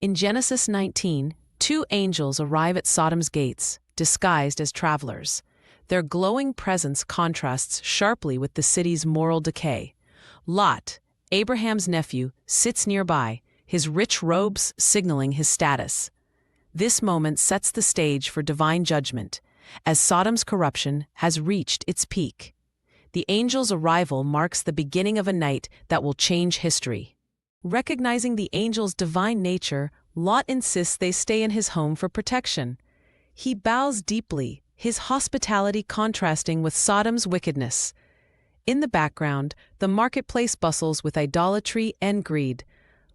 In Genesis 19, two angels arrive at Sodom's gates, disguised as travelers. Their glowing presence contrasts sharply with the city's moral decay. Lot, Abraham's nephew, sits nearby, his rich robes signaling his status. This moment sets the stage for divine judgment, as Sodom's corruption has reached its peak. The angel's arrival marks the beginning of a night that will change history. Recognizing the angel's divine nature, Lot insists they stay in his home for protection. He bows deeply, his hospitality contrasting with Sodom's wickedness. In the background, the marketplace bustles with idolatry and greed.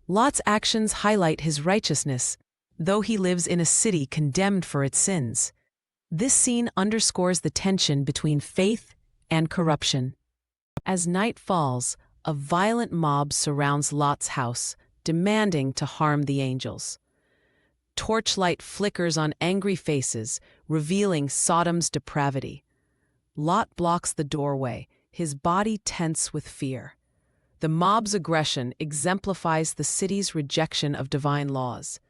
Lot's actions highlight his righteousness, though he lives in a city condemned for its sins. This scene underscores the tension between faith and corruption. As night falls, a violent mob surrounds Lot's house, demanding to harm the angels. Torchlight flickers on angry faces, revealing Sodom's depravity. Lot blocks the doorway, his body tense with fear. The mob's aggression exemplifies the city's rejection of divine laws.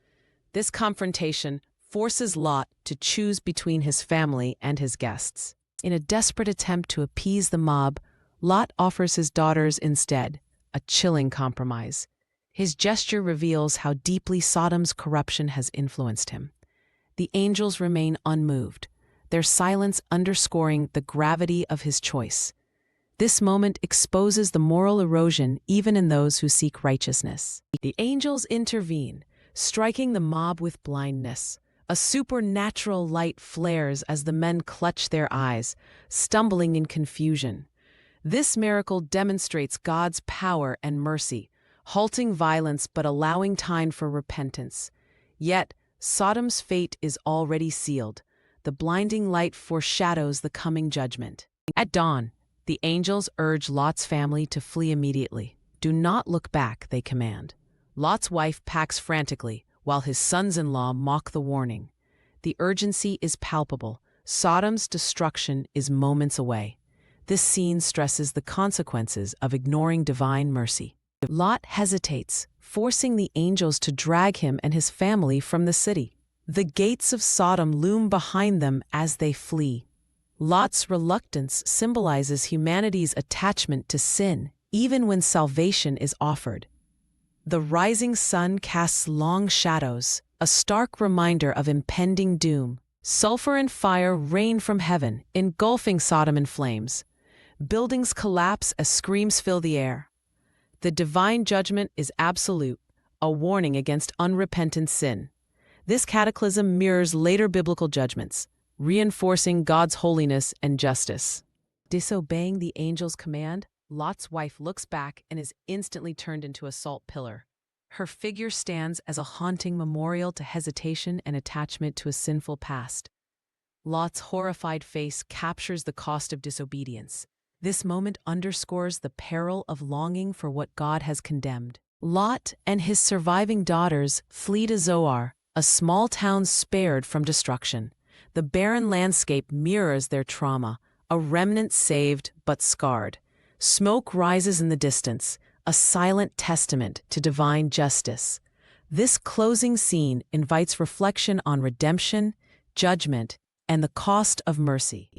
This confrontation forces Lot to choose between his family and his guests. In a desperate attempt to appease the mob, Lot offers his daughters instead, a chilling compromise. His gesture reveals how deeply Sodom's corruption has influenced him. The angels remain unmoved, their silence underscoring the gravity of his choice. This moment exposes the moral erosion even in those who seek righteousness. The angels intervene, striking the mob with blindness. A supernatural light flares as the men clutch their eyes, stumbling in confusion. This miracle demonstrates God's power and mercy, halting violence but allowing time for repentance. Yet, Sodom's fate is already sealed. The blinding light foreshadows the coming judgment. At dawn, the angels urge Lot's family to flee immediately. Do not look back, they command. Lot's wife packs frantically, while his sons-in-law mock the warning. The urgency is palpable. Sodom's destruction is moments away. This scene stresses the consequences of ignoring divine mercy. Lot hesitates, forcing the angels to drag him and his family from the city. The gates of Sodom loom behind them as they flee. Lot's reluctance symbolizes humanity's attachment to sin, even when salvation is offered. The rising sun casts long shadows, a stark reminder of impending doom. Sulfur and fire rain from heaven, engulfing Sodom in flames. Buildings collapse as screams fill the air. The divine judgment is absolute, a warning against unrepentant sin. This cataclysm mirrors later biblical judgments, reinforcing God's holiness and justice. Disobeying the angel's command, Lot's wife looks back and is instantly turned into a salt pillar. Her figure stands as a haunting memorial to hesitation and attachment to a sinful past. Lot's horrified face captures the cost of disobedience. This moment underscores the peril of longing for what God has condemned. Lot and his surviving daughters flee to Zoar, a small town spared from destruction. The barren landscape mirrors their trauma, a remnant saved but scarred. Smoke rises in the distance, a silent testament to divine justice. This closing scene invites reflection on redemption, judgment, and the cost of mercy.